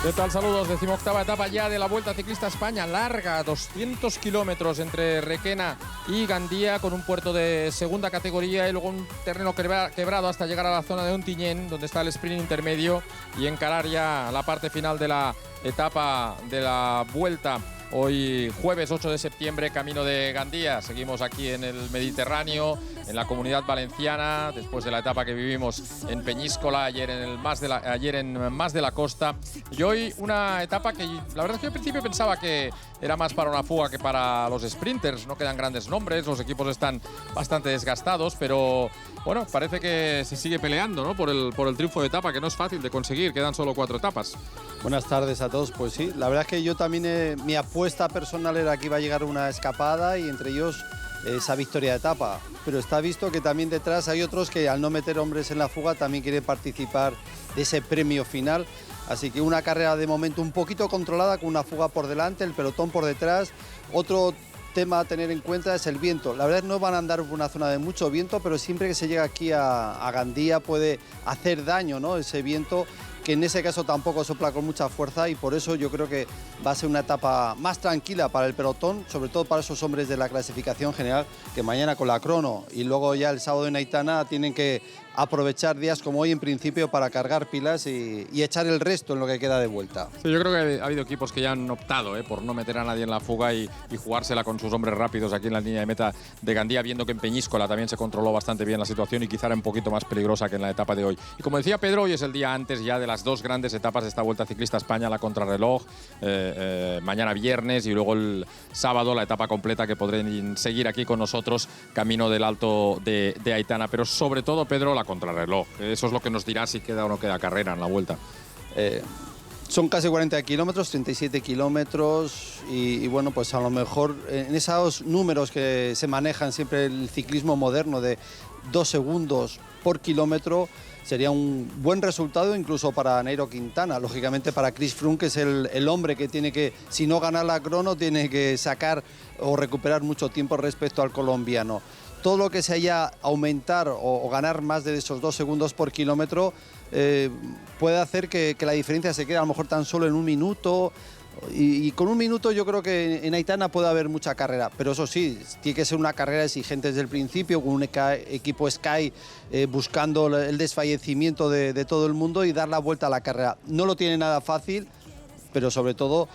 ¿Qué tal? Saludos. 18ª etapa ya de la Vuelta Ciclista a España. Larga, 200 kilómetros entre Requena y Gandía, con un puerto de segunda categoría y luego un terreno quebrado hasta llegar a la zona de Ontinyent, donde está el sprint intermedio, y encarar ya la parte final de la etapa de la Vuelta. Hoy jueves 8 de septiembre, camino de Gandía. Seguimos aquí en el Mediterráneo, en la Comunidad Valenciana, después de la etapa que vivimos en Peñíscola, ayer en Mas de la Costa. Y hoy una etapa que la verdad es que al principio pensaba que era más para una fuga que para los sprinters. No quedan grandes nombres, los equipos están bastante desgastados, pero bueno, parece que se sigue peleando, ¿no?, por el triunfo de etapa, que no es fácil de conseguir. Quedan solo 4 etapas. Buenas tardes a todos. Pues sí, la verdad es que yo también, mi apuesta personal era que iba a llegar una escapada y entre ellos esa victoria de etapa. Pero está visto que también detrás hay otros que, al no meter hombres en la fuga, también quieren participar de ese premio final. Así que una carrera de momento un poquito controlada, con una fuga por delante, el pelotón por detrás. Otro tema a tener en cuenta es el viento. La verdad, no van a andar por una zona de mucho viento, pero siempre que se llega aquí a Gandía puede hacer daño, ¿no?, ese viento, que en ese caso tampoco sopla con mucha fuerza, y por eso yo creo que va a ser una etapa más tranquila para el pelotón, sobre todo para esos hombres de la clasificación general, que mañana con la crono y luego ya el sábado en Aitana tienen que aprovechar días como hoy en principio para cargar pilas y echar el resto en lo que queda de vuelta. Sí, yo creo que ha habido equipos que ya han optado por no meter a nadie en la fuga y jugársela con sus hombres rápidos aquí en la línea de meta de Gandía, viendo que en Peñíscola también se controló bastante bien la situación y quizá era un poquito más peligrosa que en la etapa de hoy. Y como decía Pedro, hoy es el día antes ya de las dos grandes etapas de esta Vuelta Ciclista a España, la contrarreloj, mañana viernes, y luego el sábado la etapa completa, que podrán seguir aquí con nosotros camino del Alto de Aitana. Pero sobre todo, Pedro, la contrarreloj. Eso es lo que nos dirá si queda o no queda carrera en la Vuelta. Son casi 40 kilómetros, 37 kilómetros y bueno, pues a lo mejor en esos números que se manejan siempre el ciclismo moderno de 2 segundos por kilómetro, sería un buen resultado incluso para Nairo Quintana. Lógicamente para Chris Froome, que es el hombre que tiene que, si no ganar la crono, tiene que sacar o recuperar mucho tiempo respecto al colombiano. Todo lo que se haya aumentar o ganar más de esos 2 segundos por kilómetro puede hacer que la diferencia se quede a lo mejor tan solo en 1 minuto. Y con 1 minuto yo creo que en Aitana puede haber mucha carrera, pero eso sí, tiene que ser una carrera exigente desde el principio, con un equipo Sky buscando el desfallecimiento de todo el mundo y dar la vuelta a la carrera. No lo tiene nada fácil, pero sobre todo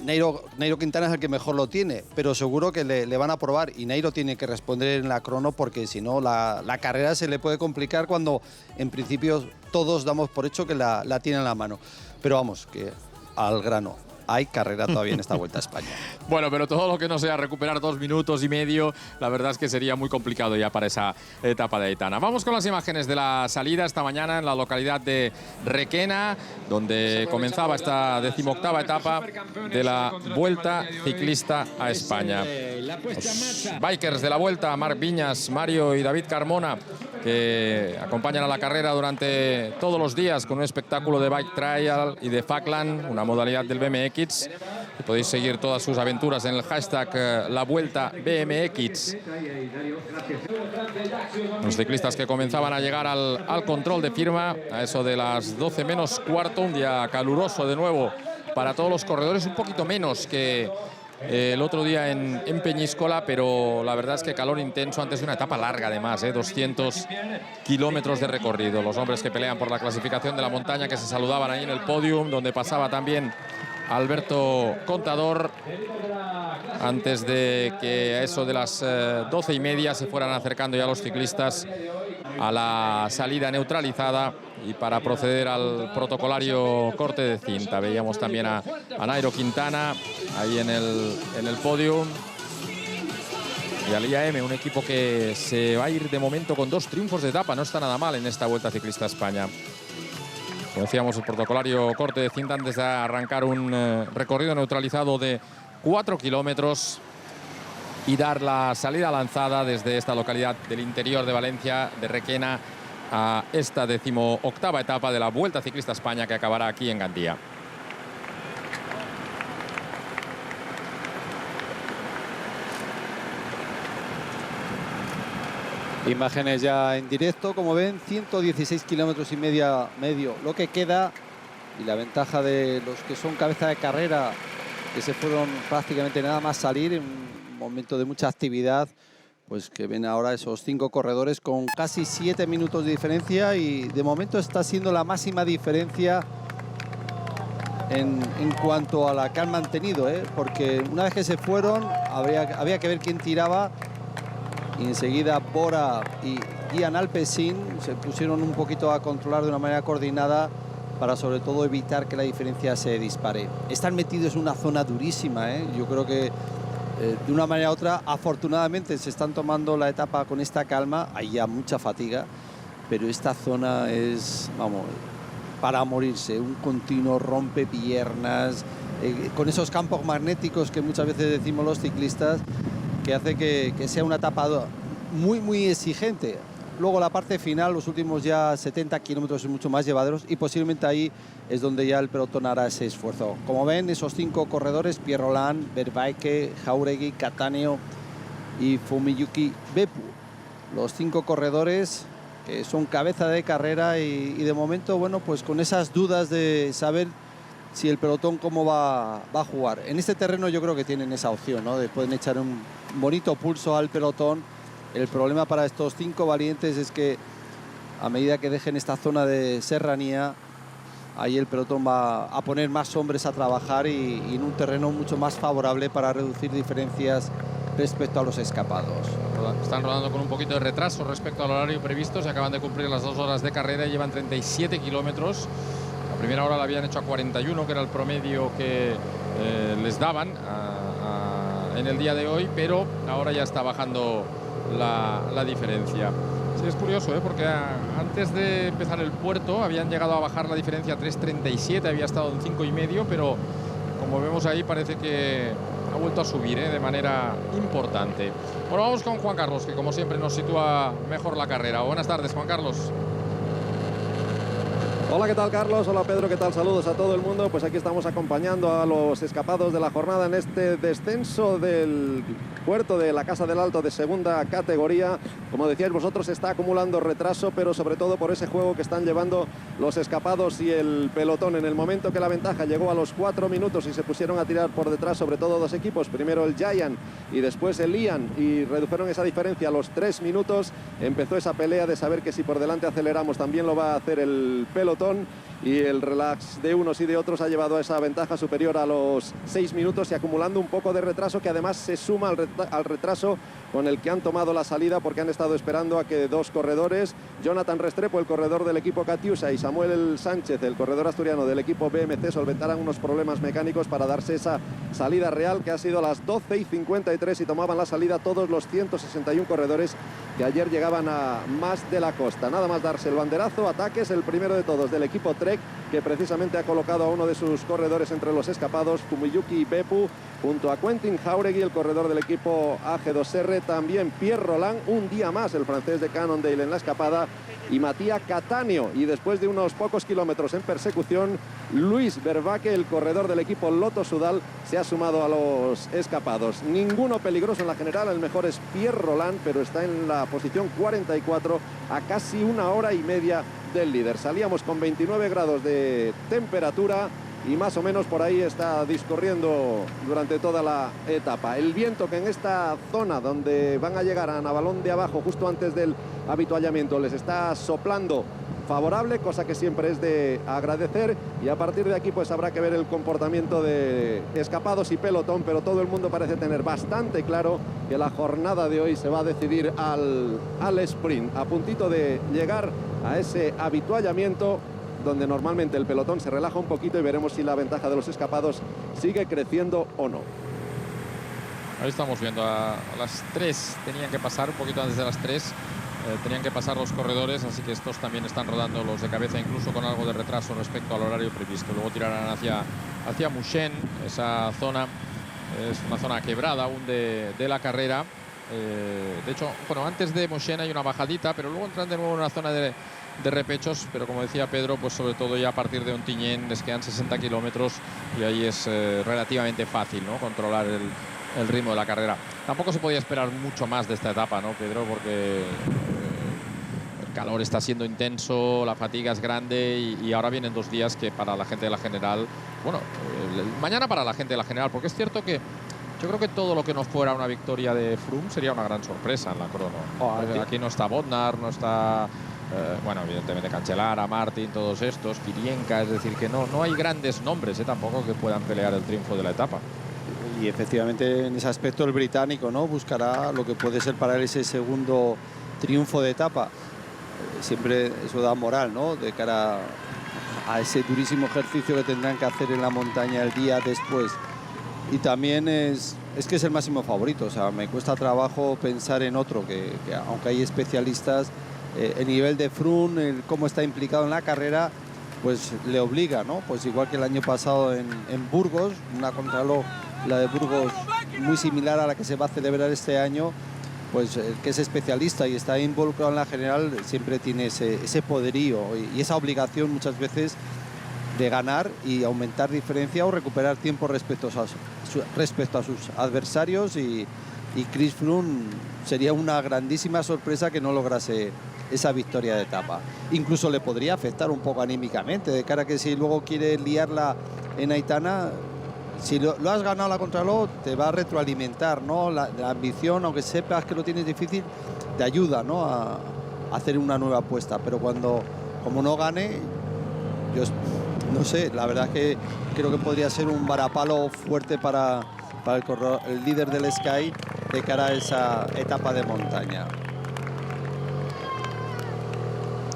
Nairo Quintana es el que mejor lo tiene, pero seguro que le van a probar, y Nairo tiene que responder en la crono, porque si no la carrera se le puede complicar cuando en principio todos damos por hecho que la tiene en la mano. Pero vamos, que al grano, hay carrera todavía en esta Vuelta a España. Bueno, pero todo lo que no sea recuperar 2 minutos y medio, la verdad es que sería muy complicado ya para esa etapa de Aitana. Vamos con las imágenes de la salida esta mañana en la localidad de Requena, donde comenzaba esta 18ª etapa de la Vuelta Ciclista a España. Los bikers de la Vuelta, Marc Viñas, Mario y David Carmona, que acompañan a la carrera durante todos los días con un espectáculo de bike trial y de Falkland, una modalidad del BMX. Y podéis seguir todas sus aventuras en el hashtag La Vuelta BMX. Los ciclistas que comenzaban a llegar al control de firma a eso de las 12 menos cuarto, un día caluroso de nuevo para todos los corredores, un poquito menos que el otro día en Peñíscola, pero la verdad es que calor intenso antes de una etapa larga, además, 200 kilómetros de recorrido. Los hombres que pelean por la clasificación de la montaña, que se saludaban ahí en el podium, donde pasaba también Alberto Contador, antes de que a eso de las 12:30 se fueran acercando ya los ciclistas a la salida neutralizada y para proceder al protocolario corte de cinta. Veíamos también a Nairo Quintana ahí en el podium, y al IAM, un equipo que se va a ir de momento con 2 triunfos de etapa. No está nada mal en esta Vuelta Ciclista a España. Como decíamos, el protocolario corte de cinta antes de arrancar un recorrido neutralizado de 4 kilómetros y dar la salida lanzada desde esta localidad del interior de Valencia, de Requena, a esta 18ª etapa de la Vuelta Ciclista a España, que acabará aquí en Gandía. Imágenes ya en directo, como ven, 116 kilómetros y medio lo que queda. Y la ventaja de los que son cabeza de carrera, que se fueron prácticamente nada más salir en un momento de mucha actividad, pues que ven ahora esos 5 corredores con casi 7 minutos de diferencia, y de momento está siendo la máxima diferencia en cuanto a la que han mantenido, porque una vez que se fueron había que ver quién tiraba, y enseguida Bora y Gian Alpecin se pusieron un poquito a controlar de una manera coordinada para sobre todo evitar que la diferencia se dispare. Están metidos en una zona durísima, yo creo que de una manera u otra afortunadamente se están tomando la etapa con esta calma. Hay ya mucha fatiga, pero esta zona es, vamos, para morirse, un continuo rompepiernas, con esos campos magnéticos que muchas veces decimos los ciclistas, que hace que sea una etapa muy exigente. Luego la parte final, los últimos ya 70 kilómetros, es mucho más llevaderos, y posiblemente ahí es donde ya el pelotón hará ese esfuerzo. Como ven, esos 5 corredores, Pierre Roland, Vervaeke, Jauregui, Cattaneo y Fumiyuki Beppu, los 5 corredores que son cabeza de carrera, y de momento, bueno, pues con esas dudas de saber si el pelotón cómo va a jugar. En este terreno yo creo que tienen esa opción, ¿no? De pueden echar un bonito pulso al pelotón. El problema para estos 5 valientes es que a medida que dejen esta zona de serranía, ahí el pelotón va a poner más hombres a trabajar, y en un terreno mucho más favorable para reducir diferencias respecto a los escapados. Están rodando con un poquito de retraso respecto al horario previsto. Se acaban de cumplir las 2 horas de carrera y llevan 37 kilómetros. La primera hora la habían hecho a 41, que era el promedio que les daban en el día de hoy, pero ahora ya está bajando la diferencia. Sí, es curioso, porque antes de empezar el puerto habían llegado a bajar la diferencia a 3:37, había estado en 5,5, pero como vemos ahí parece que ha vuelto a subir de manera importante. Bueno, vamos con Juan Carlos, que como siempre nos sitúa mejor la carrera. Buenas tardes, Juan Carlos. Hola, ¿qué tal, Carlos? Hola, Pedro, ¿qué tal? Saludos a todo el mundo. Pues aquí estamos acompañando a los escapados de la jornada en este descenso del puerto de la Casa del Alto de segunda categoría. Como decíais vosotros, está acumulando retraso, pero sobre todo por ese juego que están llevando los escapados y el pelotón. En el momento que la ventaja llegó a los 4 minutos y se pusieron a tirar por detrás, sobre todo 2 equipos, primero el Giant y después el Ian, y redujeron esa diferencia a los 3 minutos, empezó esa pelea de saber que si por delante aceleramos también lo va a hacer el pelotón, y el relax de unos y de otros ha llevado a esa ventaja superior a los 6 minutos, y acumulando un poco de retraso que además se suma al retraso con el que han tomado la salida, porque han estado esperando a que 2 corredores, Jonathan Restrepo, el corredor del equipo Catiusa, y Samuel Sánchez, el corredor asturiano del equipo BMC, solventaran unos problemas mecánicos para darse esa salida real, que ha sido a las 12:53, y tomaban la salida todos los 161 corredores que ayer llegaban a más de la costa. Nada más darse el banderazo, ataques, el primero de todos del equipo Trek, que precisamente ha colocado a uno de sus corredores entre los escapados, Fumiyuki Beppu, junto a Quentin Jauregui, el corredor del equipo AG2R, también Pierre Roland, un día más el francés de Cannondale en la escapada, y Matías Cattaneo. Y después de unos pocos kilómetros en persecución, Luis Vervaeke, el corredor del equipo Lotto Soudal, se ha sumado a los escapados. Ninguno peligroso en la general, el mejor es Pierre Roland, pero está en la posición 44 a casi 1 hora y media del líder. Salíamos con 29 grados de temperatura y más o menos por ahí está discurriendo durante toda la etapa. El viento, que en esta zona donde van a llegar a Navalón de abajo, justo antes del avituallamiento, les está soplando favorable, cosa que siempre es de agradecer, y a partir de aquí pues habrá que ver el comportamiento de escapados y pelotón, pero todo el mundo parece tener bastante claro que la jornada de hoy se va a decidir al sprint, a puntito de llegar a ese avituallamiento, donde normalmente el pelotón se relaja un poquito, y veremos si la ventaja de los escapados sigue creciendo o no. Ahí estamos viendo a las 3, tenían que pasar un poquito antes de las 3, tenían que pasar los corredores, así que estos también están rodando los de cabeza, incluso con algo de retraso respecto al horario previsto. Luego tirarán hacia Mouchen, esa zona es una zona quebrada aún de la carrera. De hecho, bueno, antes de Mouchen hay una bajadita, pero luego entran de nuevo en una zona de repechos, pero como decía Pedro, pues sobre todo ya a partir de Ontinyent les quedan 60 kilómetros, y ahí es relativamente fácil, ¿no?, controlar el ritmo de la carrera. Tampoco se podía esperar mucho más de esta etapa, ¿no, Pedro? Porque calor está siendo intenso, la fatiga es grande y ahora vienen 2 días que para la gente de la general, bueno, mañana para la gente de la general, porque es cierto que yo creo que todo lo que no fuera una victoria de Froome sería una gran sorpresa en la crono. Aquí no está Bodnar, no está, bueno, evidentemente Cancellara, Martin, todos estos, Kirienka, es decir, que no hay grandes nombres tampoco que puedan pelear el triunfo de la etapa. Y efectivamente en ese aspecto el británico, ¿no?, buscará lo que puede ser para él ese segundo triunfo de etapa. Siempre eso da moral, ¿no?, de cara a ese durísimo ejercicio que tendrán que hacer en la montaña el día después. Y también es que es el máximo favorito. O sea, me cuesta trabajo pensar en otro, que aunque hay especialistas, el nivel de Froome, el cómo está implicado en la carrera, pues le obliga, ¿no? Pues igual que el año pasado en Burgos, una contrarreloj, la de Burgos, muy similar a la que se va a celebrar este año, pues el que es especialista y está involucrado en la general siempre tiene ese poderío y esa obligación muchas veces de ganar y aumentar diferencia o recuperar tiempo respecto a sus adversarios, y Chris Froome sería una grandísima sorpresa que no lograse esa victoria de etapa. Incluso le podría afectar un poco anímicamente, de cara a que si luego quiere liarla en Aitana, si lo has ganado la contrarreloj, te va a retroalimentar, ¿no?, la ambición, aunque sepas que lo tienes difícil, te ayuda, ¿no?, a hacer una nueva apuesta. Pero como no gane, yo no sé, la verdad es que creo que podría ser un varapalo fuerte para el líder del Sky de cara a esa etapa de montaña.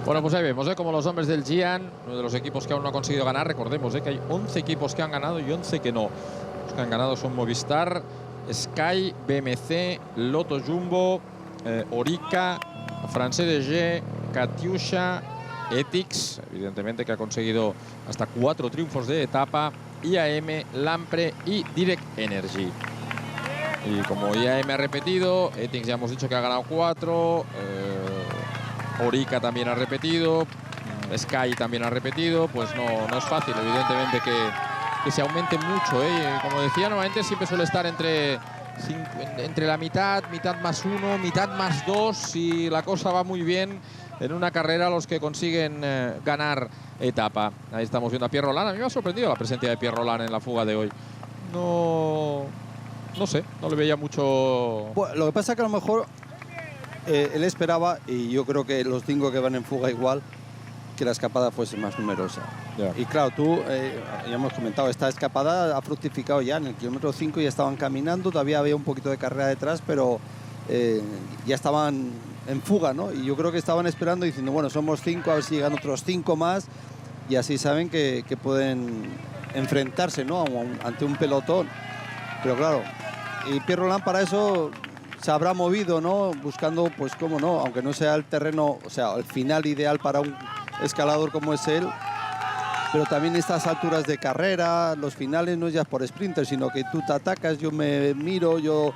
Bueno, pues ahí vemos como los hombres del Gian, uno de los equipos que aún no ha conseguido ganar, recordemos que hay 11 equipos que han ganado y 11 que no. Los que han ganado son Movistar, Sky, BMC, Lotto Jumbo, Orica, France DG, Katyusha, Ethics, evidentemente que ha conseguido hasta 4 triunfos de etapa, IAM, Lampre y Direct Energy. Y como IAM ha repetido, Ethics ya hemos dicho que ha ganado 4, Orica también ha repetido, Sky también ha repetido, pues no es fácil, evidentemente, que se aumente mucho, ¿eh? Como decía, normalmente siempre suele estar entre la mitad más 1, mitad más 2, si la cosa va muy bien en una carrera, los que consiguen ganar etapa. Ahí estamos viendo a Pierre Roland. A mí me ha sorprendido la presencia de Pierre Roland en la fuga de hoy. No sé, no le veía mucho. Bueno, lo que pasa es que a lo mejor él esperaba, y yo creo que los 5 que van en fuga igual, que la escapada fuese más numerosa. Yeah. Y claro, ya hemos comentado, esta escapada ha fructificado ya en el kilómetro 5, ya estaban caminando, todavía había un poquito de carrera detrás, pero ya estaban en fuga, ¿no? Y yo creo que estaban esperando diciendo, bueno, somos 5, a ver si llegan otros 5 más, y así saben que pueden enfrentarse, ¿no?, ante un pelotón. Pero claro, y Pierre Roland para eso se habrá movido, ¿no?, buscando, pues cómo no, aunque no sea el terreno, o sea, el final ideal para un escalador como es él, pero también estas alturas de carrera, los finales no es ya por sprinter, sino que tú te atacas, yo me miro, yo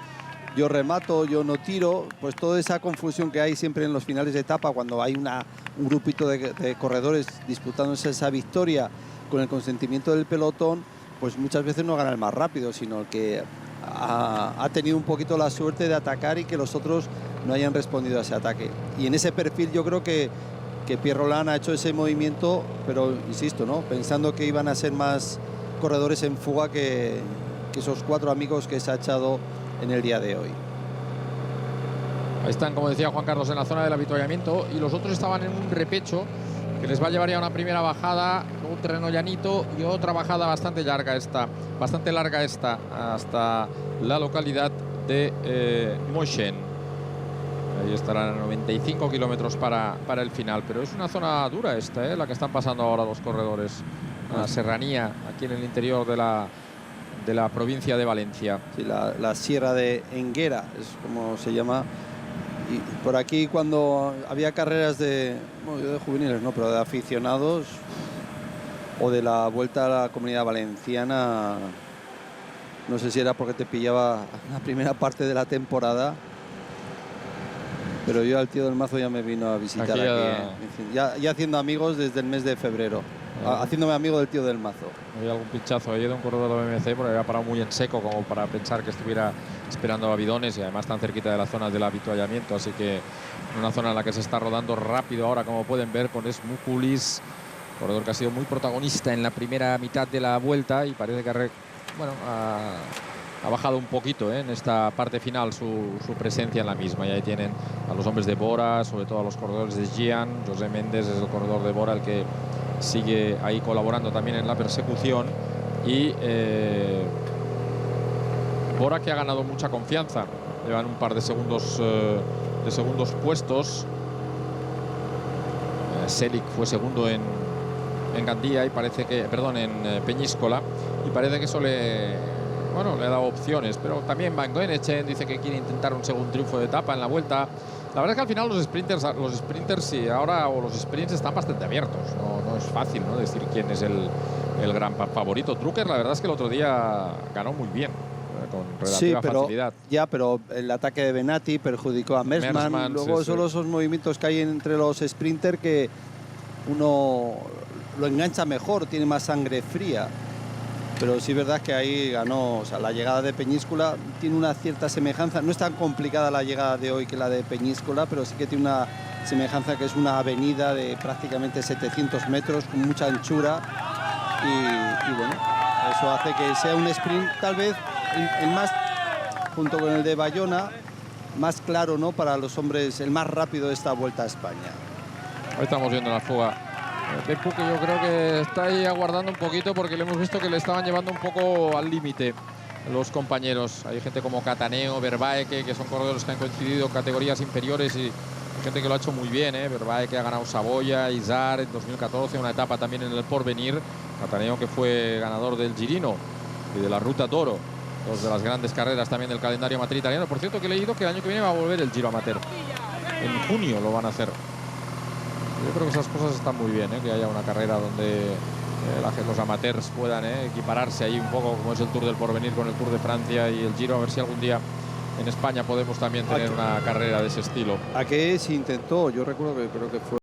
remato, yo no tiro, pues toda esa confusión que hay siempre en los finales de etapa, cuando hay un grupito de corredores disputándose esa victoria con el consentimiento del pelotón, pues muchas veces no gana el más rápido, sino el que ha tenido un poquito la suerte de atacar y que los otros no hayan respondido a ese ataque. Y en ese perfil yo creo que Pierre Roland ha hecho ese movimiento, pero insisto, ¿no?, pensando que iban a ser más corredores en fuga que esos 4 amigos que se ha echado en el día de hoy. Ahí están, como decía Juan Carlos, en la zona del avituallamiento, y los otros estaban en un repecho que les va a llevar ya una primera bajada, un terreno llanito y otra bajada bastante larga esta, hasta la localidad de Moixent. Ahí estarán a 95 kilómetros para el final, pero es una zona dura esta, la que están pasando ahora los corredores. Una serranía aquí en el interior de la provincia de Valencia. Sí, la Sierra de Enguera es como se llama. Y por aquí, cuando había carreras de juveniles, no, pero de aficionados o de la Vuelta a la Comunidad Valenciana, no sé si era porque te pillaba la primera parte de la temporada, pero yo al tío del Mazo ya me vino a visitar aquí, ya haciendo amigos desde el mes de febrero. Haciéndome amigo del tío del Mazo. Había algún pinchazo ahí de un corredor de BMC, porque había parado muy en seco como para pensar que estuviera esperando a bidones, y además tan cerquita de las zonas del avituallamiento, así que una zona en la que se está rodando rápido ahora, como pueden ver, con Smukulis, corredor que ha sido muy protagonista en la primera mitad de la vuelta y parece que ha bajado un poquito en esta parte final su presencia en la misma. Y ahí tienen a los hombres de Bora, sobre todo a los corredores de Gian. José Méndez es el corredor de Bora, el que sigue ahí colaborando también en la persecución. Y Bora, que ha ganado mucha confianza, llevan un par de segundos puestos. Selic fue segundo en Gandía y parece que, perdón, en Peñíscola, y parece que eso le ha dado opciones. Pero también Van Goenetxen dice que quiere intentar un segundo triunfo de etapa en la vuelta. La verdad es que al final los sprinters sí, ahora, o los sprints están bastante abiertos. No es fácil, ¿no?, decir quién es el gran favorito. Drucker, la verdad es que el otro día ganó muy bien, con relativa facilidad. Pero el ataque de Benati perjudicó a Mersman. Luego solo esos movimientos que hay entre los sprinters que uno lo engancha mejor, tiene más sangre fría. Pero sí es verdad que ahí ganó, o sea, la llegada de Peñíscola tiene una cierta semejanza. No es tan complicada la llegada de hoy que la de Peñíscola, pero sí que tiene una semejanza, que es una avenida de prácticamente 700 metros con mucha anchura. Y bueno, eso hace que sea un sprint tal vez el más, junto con el de Bayona, más claro, ¿no?, para los hombres, el más rápido de esta Vuelta a España. Ahí estamos viendo la fuga de Puc, que yo creo que está ahí aguardando un poquito, porque le hemos visto que le estaban llevando un poco al límite los compañeros. Hay gente como Cataneo, Vervaeke, que son corredores que han coincidido en categorías inferiores, y gente que lo ha hecho muy bien, Vervaeke ha ganado Saboya, Izar en 2014, una etapa también en el Porvenir. Cataneo, que fue ganador del Girino y de la Ruta d'Oro, dos de las grandes carreras también del calendario amateur italiano. Por cierto, que he leído que el año que viene va a volver el Giro Amateur. En junio lo van a hacer. Yo creo que esas cosas están muy bien, que haya una carrera donde los amateurs puedan equipararse ahí un poco, como es el Tour del Porvenir con el Tour de Francia y el Giro. A ver si algún día en España podemos también tener una carrera de ese estilo. ¿A qué se intentó? Yo recuerdo que creo que fue